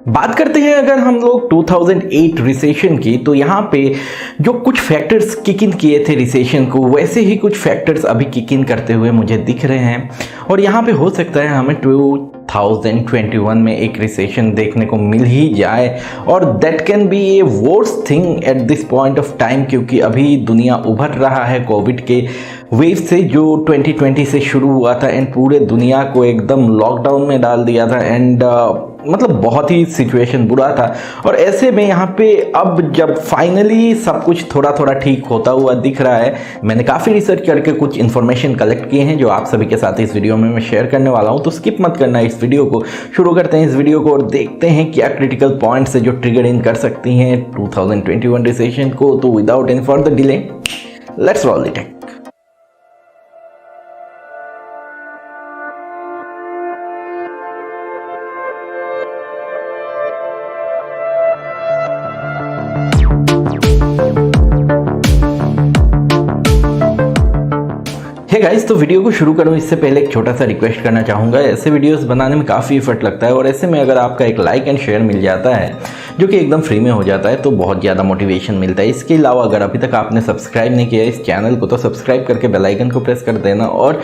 बात करते हैं अगर हम लोग 2008 रिसेशन की, तो यहाँ पे जो कुछ फैक्टर्स किक इन किए थे रिसेशन को, वैसे ही कुछ फैक्टर्स अभी किक इन करते हुए मुझे दिख रहे हैं। और यहाँ पे हो सकता है हमें 2021 में एक रिसेशन देखने को मिल ही जाए, और that can be A worst thing at this point of time, क्योंकि अभी दुनिया उभर रहा है कोविड के वेव से जो 2020 से शुरू हुआ था एंड पूरे दुनिया को एकदम लॉकडाउन में डाल दिया था। एंड मतलब बहुत ही सिचुएशन बुरा था। और ऐसे में यहाँ पे अब जब फाइनली सब कुछ थोड़ा थोड़ा ठीक होता हुआ दिख रहा है, मैंने काफ़ी रिसर्च करके कुछ इन्फॉर्मेशन कलेक्ट किए हैं जो आप सभी के साथ इस वीडियो में मैं शेयर करने वाला हूँ। तो स्किप मत करना इस वीडियो को। शुरू करते हैं इस वीडियो को और देखते हैं क्या क्रिटिकल पॉइंट्स है जो ट्रिगर इन कर सकती हैं 2021 रिसेशन को। तो without any further delay, let's roll the take. Hey guys, तो वीडियो को शुरू करूं इससे पहले एक छोटा सा रिक्वेस्ट करना चाहूँगा। ऐसे वीडियोस बनाने में काफ़ी एफर्ट लगता है और ऐसे में अगर आपका एक लाइक एंड शेयर मिल जाता है जो कि एकदम फ्री में हो जाता है तो बहुत ज़्यादा मोटिवेशन मिलता है। इसके अलावा अगर अभी तक आपने सब्सक्राइब नहीं किया इस चैनल को तो सब्सक्राइब करके बेल आइकन को प्रेस कर देना और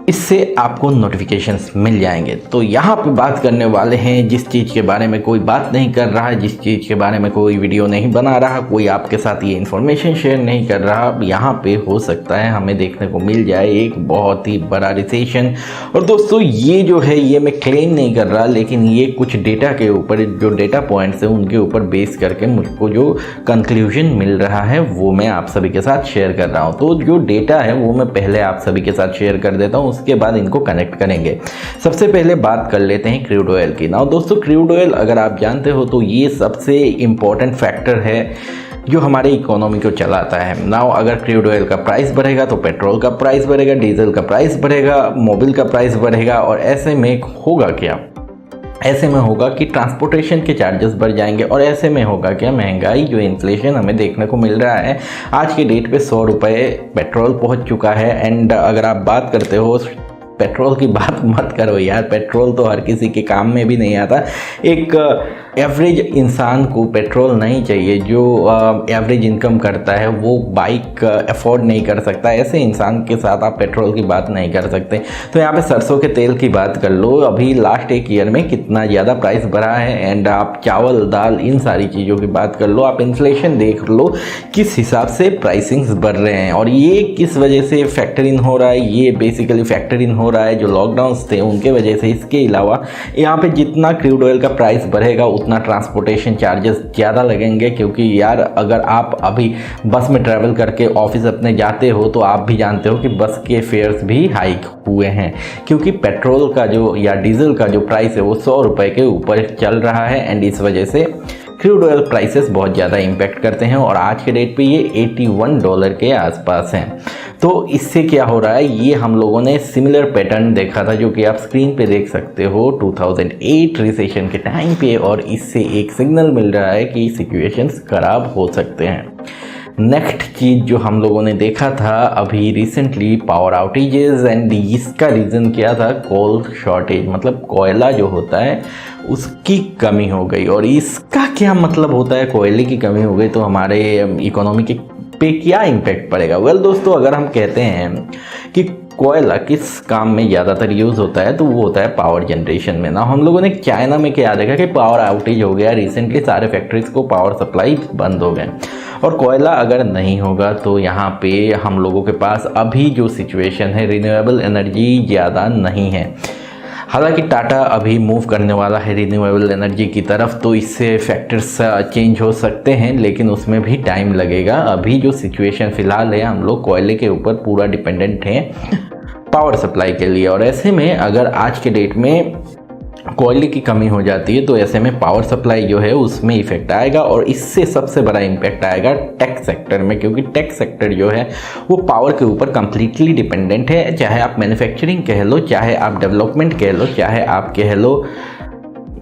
इससे आपको नोटिफिकेशंस मिल जाएंगे। तो यहाँ पे बात करने वाले हैं जिस चीज़ के बारे में कोई बात नहीं कर रहा है, जिस चीज़ के बारे में कोई वीडियो नहीं बना रहा, कोई आपके साथ ये इन्फॉर्मेशन शेयर नहीं कर रहा, यहाँ पे हो सकता है हमें देखने को मिल जाए एक बहुत ही बड़ा रिसेशन। और दोस्तों ये जो है ये मैं क्लेम नहीं कर रहा, लेकिन ये कुछ डेटा के ऊपर जो डेटा पॉइंट्स हैं उनके ऊपर बेस करके मुझको जो कंक्लूजन मिल रहा है वो मैं आप सभी के साथ शेयर कर रहा हूँ। तो जो डेटा है वो मैं पहले आप सभी के साथ शेयर कर देता हूँ, उसके बाद इनको कनेक्ट करेंगे। सबसे पहले बात कर लेते हैं क्रूड ऑयल की। नाउ दोस्तों, क्रूड ऑयल अगर आप जानते हो तो ये सबसे इंपॉर्टेंट फैक्टर है जो हमारे इकोनॉमी को चलाता है। नाउ अगर क्रूड ऑयल का प्राइस बढ़ेगा तो पेट्रोल का प्राइस बढ़ेगा, डीजल का प्राइस बढ़ेगा, मोबिल का प्राइस बढ़ेगा। और ऐसे में होगा क्या? ऐसे में होगा कि ट्रांसपोर्टेशन के चार्जेस बढ़ जाएंगे। और ऐसे में होगा क्या? महंगाई जो इन्फ्लेशन हमें देखने को मिल रहा है, आज की डेट पे 100 रुपये पेट्रोल पहुंच चुका है। एंड अगर आप बात करते हो पेट्रोल की, बात मत करो यार, पेट्रोल तो हर किसी के काम में भी नहीं आता। एक एवरेज इंसान को पेट्रोल नहीं चाहिए, जो एवरेज इनकम करता है वो बाइक अफोर्ड नहीं कर सकता। ऐसे इंसान के साथ आप पेट्रोल की बात नहीं कर सकते। तो यहाँ पे सरसों के तेल की बात कर लो, अभी लास्ट एक ईयर में कितना ज़्यादा प्राइस बढ़ा है। एंड आप चावल, दाल, इन सारी चीज़ों की बात कर लो, आप इन्फ्लेशन देख लो किस हिसाब से प्राइसिंग्स बढ़ रहे हैं। और ये किस वजह से फैक्टर इन हो रहा है? ये बेसिकली फैक्टर इन हो रहा है जो लॉकडाउन्स थे उनके वजह से। इसके अलावा यहाँ पे जितना क्रूड ऑयल का प्राइस बढ़ेगा उतना ट्रांसपोर्टेशन चार्जेस ज़्यादा लगेंगे, क्योंकि यार अगर आप अभी बस में ट्रैवल करके ऑफिस अपने जाते हो तो आप भी जानते हो कि बस के फेयर्स भी हाइक हुए हैं, क्योंकि पेट्रोल का जो या डीजल का जो प्राइस है वो 100 रुपये के ऊपर चल रहा है। एंड इस वजह से क्रूड ऑयल प्राइसेस बहुत ज़्यादा इम्पैक्ट करते हैं और आज के डेट पे ये $81 के आसपास हैं। तो इससे क्या हो रहा है, ये हम लोगों ने सिमिलर पैटर्न देखा था जो कि आप स्क्रीन पे देख सकते हो 2008 रिसेशन के टाइम पे, और इससे एक सिग्नल मिल रहा है कि सिचुएशंस खराब हो सकते हैं। नेक्स्ट चीज़ जो हम लोगों ने देखा था अभी रिसेंटली, पावर आउटेजेस। एंड इसका रीज़न क्या था? कोल शॉर्टेज, मतलब कोयला जो होता है उसकी कमी हो गई। और इसका क्या मतलब होता है? कोयले की कमी हो गई तो हमारे इकोनॉमी के पे क्या इम्पैक्ट पड़ेगा? वेल दोस्तों, अगर हम कहते हैं कि कोयला किस काम में ज़्यादातर यूज़ होता है तो वो होता है पावर जनरेशन में। ना हम लोगों ने चाइना में क्या देखा कि पावर आउटेज हो गया रिसेंटली, सारे फैक्ट्रीज को पावर सप्लाई बंद हो गए। और कोयला अगर नहीं होगा तो यहाँ पे हम लोगों के पास अभी जो सिचुएशन है, रिन्यूएबल एनर्जी ज़्यादा नहीं है। हालांकि टाटा अभी मूव करने वाला है रिन्यूएबल एनर्जी की तरफ, तो इससे फैक्टर्स चेंज हो सकते हैं, लेकिन उसमें भी टाइम लगेगा। अभी जो सिचुएशन फ़िलहाल है, हम लोग कोयले के ऊपर पूरा डिपेंडेंट हैं पावर सप्लाई के लिए। और ऐसे में अगर आज के डेट में कोयले की कमी हो जाती है तो ऐसे में पावर सप्लाई जो है उसमें इफेक्ट आएगा। और इससे सबसे बड़ा इम्पैक्ट आएगा टेक सेक्टर में, क्योंकि टेक सेक्टर जो है वो पावर के ऊपर कम्प्लीटली डिपेंडेंट है। चाहे आप मैन्युफैक्चरिंग कह लो, चाहे आप डेवलपमेंट कह लो, चाहे आप कह लो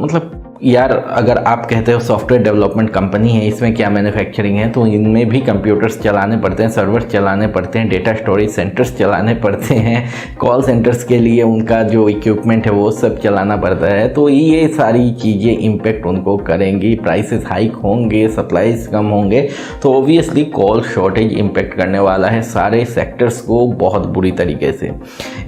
मतलब यार अगर आप कहते हो सॉफ्टवेयर डेवलपमेंट कंपनी है, इसमें क्या मैन्युफैक्चरिंग है, तो इनमें भी कंप्यूटर्स चलाने पड़ते हैं, सर्वर्स चलाने पड़ते हैं, डेटा स्टोरेज सेंटर्स चलाने पड़ते हैं, कॉल सेंटर्स के लिए उनका जो इक्विपमेंट है वो सब चलाना पड़ता है। तो ये सारी चीज़ें इम्पेक्ट उनको करेंगी, प्राइसेस हाइक होंगे, सप्लाईज कम होंगे, तो ओबियसली कॉल शॉर्टेज इम्पेक्ट करने वाला है सारे सेक्टर्स को बहुत बुरी तरीके से।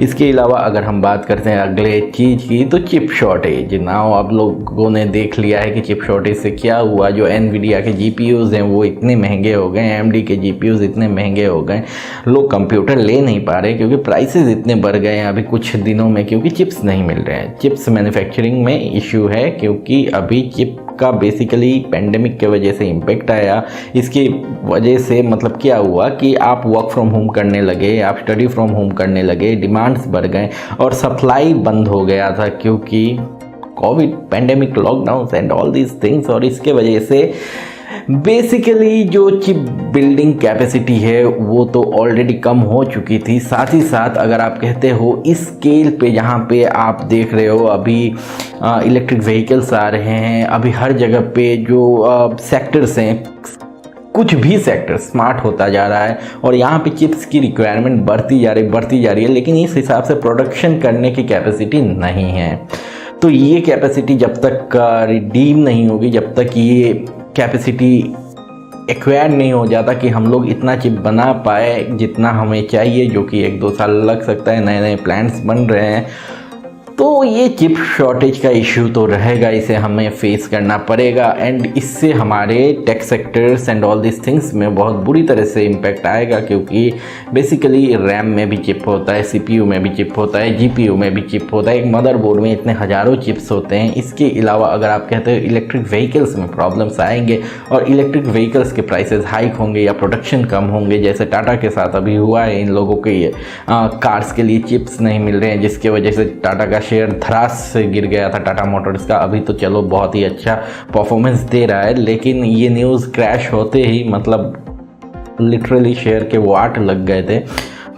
इसके अलावा अगर हम बात करते हैं अगले चीज़ की, तो चिप शॉर्टेज। नाउ आप लोगों ने देख लिया है कि चिप शॉर्टेज से क्या हुआ। जो एनवीडिया के जीपीयूज़ हैं वो इतने महंगे हो गए, एएमडी के जीपीयूज़ इतने महंगे हो गए, लोग कंप्यूटर ले नहीं पा रहे क्योंकि प्राइसेस इतने बढ़ गए हैं अभी कुछ दिनों में, क्योंकि चिप्स नहीं मिल रहे हैं। चिप्स मैन्युफैक्चरिंग में इशू है क्योंकि अभी चिप का बेसिकली पेंडेमिक के वजह से इम्पेक्ट आया। इसकी वजह से मतलब क्या हुआ कि आप वर्क फ्रॉम होम करने लगे, आप स्टडी फ्रॉम होम करने लगे, डिमांड्स बढ़ गए और सप्लाई बंद हो गया था क्योंकि Covid, pandemic, lockdown and all these things. और इसके वजह से बेसिकली जो चिप बिल्डिंग कैपेसिटी है वो तो ऑलरेडी कम हो चुकी थी। साथ ही साथ अगर आप कहते हो इस स्केल पे जहाँ पे आप देख रहे हो अभी इलेक्ट्रिक व्हीकल्स आ रहे हैं, अभी हर जगह पे जो सेक्टर्स हैं, कुछ भी सेक्टर स्मार्ट होता जा रहा है और यहाँ पे चिप्स की रिक्वायरमेंट बढ़ती जा रही है, लेकिन इस हिसाब से प्रोडक्शन करने की कैपेसिटी नहीं है। तो ये कैपेसिटी जब तक रिडीम नहीं होगी, जब तक ये कैपेसिटी एक्वायर नहीं हो जाता कि हम लोग इतना चिप बना पाए जितना हमें चाहिए, जो कि 1-2 साल लग सकता है, नए नए प्लांट्स बन रहे हैं, तो ये चिप शॉर्टेज का इशू तो रहेगा, इसे हमें फेस करना पड़ेगा। एंड इससे हमारे tech sectors and all this things में बहुत बुरी तरह से इम्पैक्ट आएगा क्योंकि बेसिकली रैम में भी चिप होता है, सीपीयू में भी चिप होता है, जीपीयू में भी चिप होता है, एक मदरबोर्ड में इतने हज़ारों चिप्स होते हैं। इसके अलावा अगर आप कहते हो इलेक्ट्रिक व्हीकल्स में प्रॉब्लम्स आएंगे और इलेक्ट्रिक व्हीकल्स के प्राइसेस हाइक होंगे या प्रोडक्शन कम होंगे, जैसे टाटा के साथ अभी हुआ है, इन लोगों के कार्स के लिए चिप्स नहीं मिल रहे हैं जिसके वजह से टाटा का शेयर धरास से गिर गया था टाटा मोटर्स का। अभी तो चलो बहुत ही अच्छा परफॉर्मेंस दे रहा है, लेकिन ये न्यूज़ क्रैश होते ही मतलब लिटरली शेयर के वाट लग गए थे।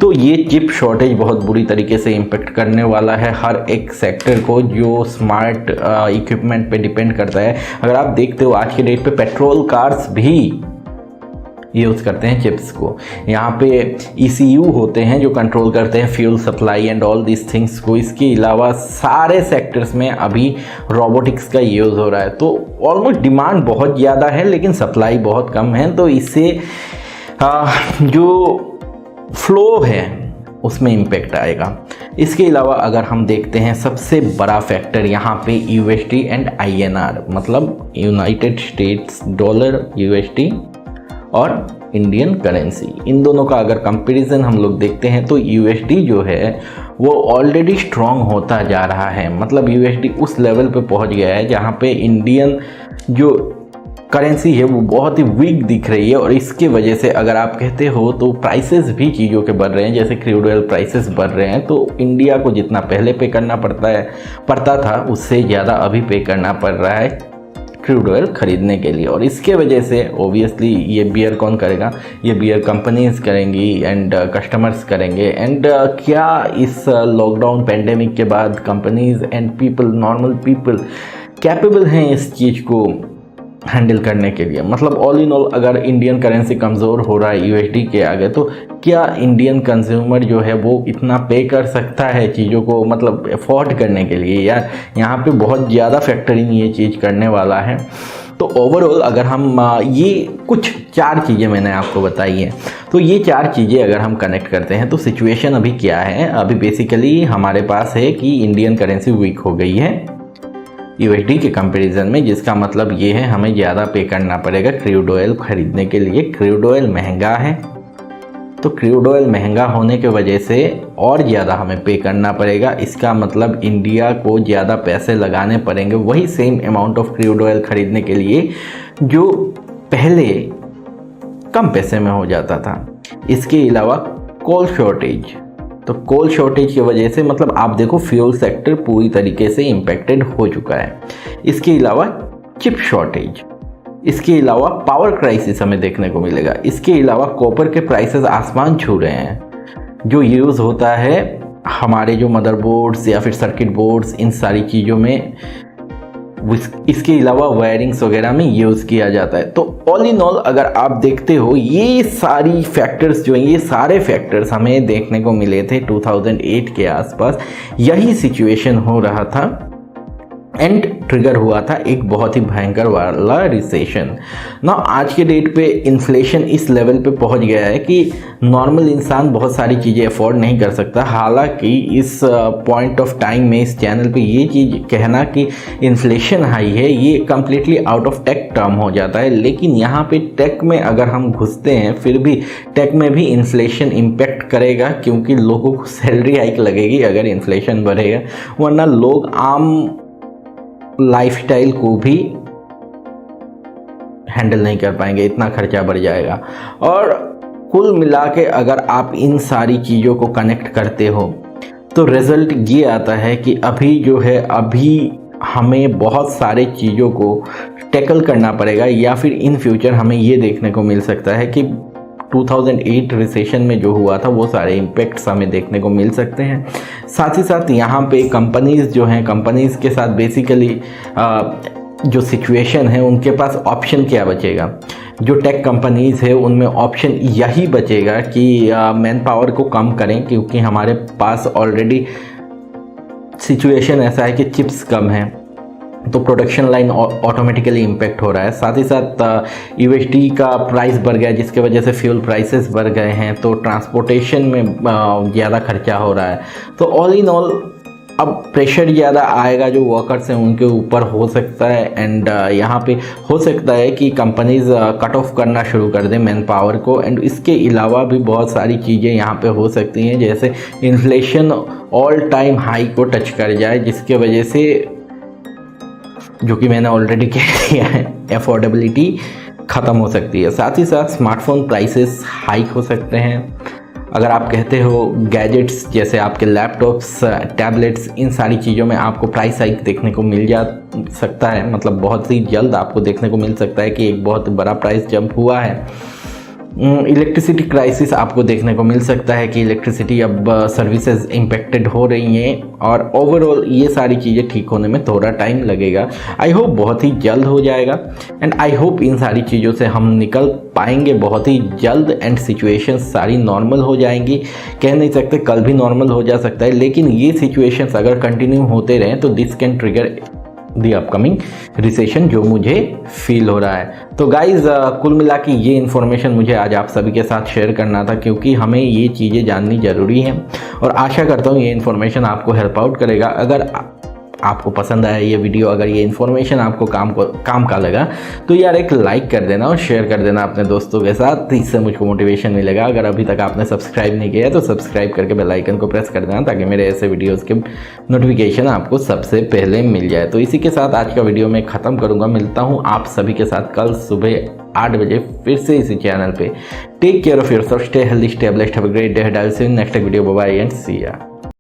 तो ये चिप शॉर्टेज बहुत बुरी तरीके से इम्पेक्ट करने वाला है हर एक सेक्टर को जो स्मार्ट इक्विपमेंट पे डिपेंड करता है। अगर आप देखते हो आज के डेट पे पेट्रोल कार्स भी यूज़ करते हैं चिप्स को। यहाँ पे ECU होते हैं जो कंट्रोल करते हैं fuel supply and all this things को। इसके अलावा सारे सेक्टर्स में अभी रोबोटिक्स का यूज़ हो रहा है। तो ऑलमोस्ट डिमांड बहुत ज़्यादा है लेकिन सप्लाई बहुत कम है, तो इससे जो फ्लो है उसमें इम्पेक्ट आएगा। इसके अलावा अगर हम देखते हैं सबसे बड़ा फैक्टर यहाँ पे USD एंड INR, मतलब यूनाइटेड स्टेट्स डॉलर, USD और इंडियन करेंसी, इन दोनों का अगर कंपैरिजन हम लोग देखते हैं तो USD जो है वो ऑलरेडी स्ट्रॉन्ग होता जा रहा है। मतलब USD उस लेवल पे पहुंच गया है जहां पे इंडियन जो करेंसी है वो बहुत ही वीक दिख रही है। और इसके वजह से अगर आप कहते हो तो प्राइसेस भी चीज़ों के बढ़ रहे हैं, जैसे क्रूड ऑयल प्राइसेस बढ़ रहे हैं, तो इंडिया को जितना पहले पे करना पड़ता था उससे ज़्यादा अभी पे करना पड़ रहा है क्रूड ऑयल खरीदने के लिए। और इसके वजह से ओबियसली ये बियर कौन करेगा, ये बियर कंपनीज करेंगी एंड कस्टमर्स करेंगे। एंड क्या इस लॉकडाउन पेंडेमिक के बाद companies and people, normal people capable हैं इस चीज़ को हैंडल करने के लिए? मतलब ऑल इन ऑल अगर इंडियन करेंसी कमज़ोर हो रहा है USD के आगे, तो क्या इंडियन कंज्यूमर जो है वो इतना पे कर सकता है चीज़ों को, मतलब अफोर्ड करने के लिए? यार यहाँ पे बहुत ज़्यादा फैक्टरिंग ये चीज़ करने वाला है। तो ओवरऑल अगर हम ये कुछ 4 चीज़ें मैंने आपको बताई हैं, तो ये 4 चीज़ें अगर हम कनेक्ट करते हैं तो सिचुएशन अभी क्या है? अभी बेसिकली हमारे पास है कि इंडियन करेंसी वीक हो गई है USD के कंपैरिजन में, जिसका मतलब ये है हमें ज़्यादा पे करना पड़ेगा क्रूड ऑयल खरीदने के लिए। क्रूड ऑयल महंगा है, तो क्रूड ऑयल महंगा होने की वजह से और ज़्यादा हमें पे करना पड़ेगा। इसका मतलब इंडिया को ज़्यादा पैसे लगाने पड़ेंगे वही same amount of crude oil खरीदने के लिए जो पहले कम पैसे में हो जाता था। इसके अलावा कोल शॉर्टेज, तो कोल शॉर्टेज की वजह से मतलब आप देखो फ्यूल सेक्टर पूरी तरीके से इम्पेक्टेड हो चुका है। इसके अलावा चिप शॉर्टेज, इसके अलावा पावर क्राइसिस हमें देखने को मिलेगा। इसके अलावा कॉपर के प्राइसेस आसमान छू रहे हैं जो यूज़ होता है हमारे जो मदरबोर्ड्स या फिर सर्किट बोर्ड्स, इन सारी चीज़ों में इसके अलावा वायरिंग्स वगैरह में यूज़ किया जाता है। तो ऑल इन ऑल अगर आप देखते हो ये सारी फैक्टर्स जो हैं, ये सारे फैक्टर्स हमें देखने को मिले थे 2008 के आसपास। यही सिचुएशन हो रहा था एंड ट्रिगर हुआ था एक बहुत ही भयंकर वाला रिसेशन ना। आज के डेट पे इन्फ्लेशन इस लेवल पे पहुंच गया है कि नॉर्मल इंसान बहुत सारी चीज़ें अफोर्ड नहीं कर सकता। हालांकि इस पॉइंट ऑफ टाइम में इस चैनल पे ये चीज़ कहना कि इन्फ्लेशन हाई है ये completely out of tech term हो जाता है, लेकिन यहाँ पे टेक में अगर हम घुसते हैं फिर भी टेक में भी इन्फ्लेशन इम्पेक्ट करेगा, क्योंकि लोगों को सैलरी हाइक लगेगी अगर इन्फ्लेशन बढ़ेगा, वरना लोग आम लाइफस्टाइल को भी हैंडल नहीं कर पाएंगे, इतना खर्चा बढ़ जाएगा। और कुल मिला के अगर आप इन सारी चीज़ों को कनेक्ट करते हो तो रिज़ल्ट ये आता है कि अभी जो है अभी हमें बहुत सारे चीज़ों को टैकल करना पड़ेगा, या फिर इन फ्यूचर हमें ये देखने को मिल सकता है कि 2008 रिसेशन में जो हुआ था वो सारे इम्पैक्ट्स हमें देखने को मिल सकते हैं। साथ ही साथ यहाँ पे कंपनीज़ जो हैं, कंपनीज़ के साथ बेसिकली जो सिचुएशन है उनके पास ऑप्शन क्या बचेगा। जो टेक कंपनीज़ है उनमें ऑप्शन यही बचेगा कि मैन पावर को कम करें, क्योंकि हमारे पास ऑलरेडी सिचुएशन ऐसा है कि चिप्स कम हैं, तो प्रोडक्शन लाइन ऑटोमेटिकली इम्पेक्ट हो रहा है। साथ ही साथ यूएसडी का प्राइस बढ़ गया जिसके वजह से फ्यूल प्राइसेस बढ़ गए हैं, तो ट्रांसपोर्टेशन में ज़्यादा खर्चा हो रहा है। तो ऑल इन ऑल अब प्रेशर ज़्यादा आएगा जो वर्कर्स हैं उनके ऊपर हो सकता है, एंड यहाँ पे हो सकता है कि कंपनीज कट ऑफ करना शुरू कर दें मैन पावर को। एंड इसके अलावा भी बहुत सारी चीज़ें यहाँ पे हो सकती हैं, जैसे इन्फ्लेशन ऑल टाइम हाई को टच कर जाए, जिसके वजह से, जो कि मैंने ऑलरेडी कह दिया है, अफोर्डेबिलिटी ख़त्म हो सकती है। साथ ही साथ स्मार्टफोन प्राइसेस हाइक हो सकते हैं। अगर आप कहते हो गैजेट्स जैसे आपके लैपटॉप्स, टैबलेट्स, इन सारी चीज़ों में आपको प्राइस हाइक देखने को मिल जा सकता है, मतलब बहुत ही जल्द आपको देखने को मिल सकता है कि एक बहुत बड़ा प्राइस जंप हुआ है। इलेक्ट्रिसिटी क्राइसिस आपको देखने को मिल सकता है कि इलेक्ट्रिसिटी अब सर्विसेज इम्पेक्टेड हो रही हैं, और ओवरऑल ये सारी चीज़ें ठीक होने में थोड़ा टाइम लगेगा। आई होप बहुत ही जल्द हो जाएगा, एंड आई होप इन सारी चीज़ों से हम निकल पाएंगे बहुत ही जल्द, एंड सिचुएशन सारी नॉर्मल हो जाएंगी। कह नहीं सकते कल भी नॉर्मल हो जा सकता है, लेकिन ये सिचुएशंस अगर कंटिन्यू होते रहें तो this can trigger the upcoming recession, जो मुझे फील हो रहा है। तो गाइज़ कुल मिला के ये इन्फॉर्मेशन मुझे आज आप सभी के साथ शेयर करना था, क्योंकि हमें ये चीज़ें जाननी ज़रूरी हैं, और आशा करता हूँ ये इन्फॉर्मेशन आपको हेल्प आउट करेगा। अगर आपको पसंद आया ये वीडियो, अगर ये इन्फॉर्मेशन आपको काम का लगा तो यार एक लाइक कर देना और शेयर कर देना अपने दोस्तों के साथ, इससे मुझको मोटिवेशन मिलेगा। अगर अभी तक आपने सब्सक्राइब नहीं किया है तो सब्सक्राइब करके बेल आइकन को प्रेस कर देना, ताकि मेरे ऐसे वीडियोस के नोटिफिकेशन आपको सबसे पहले मिल जाए। तो इसी के साथ आज का वीडियो मैं ख़त्म करूँगा। मिलता हूँ आप सभी के साथ कल सुबह 8 बजे फिर से इसी चैनल पर। Take care of yourself, stay healthy, stay blessed, have a great day, next video, bye bye and see या।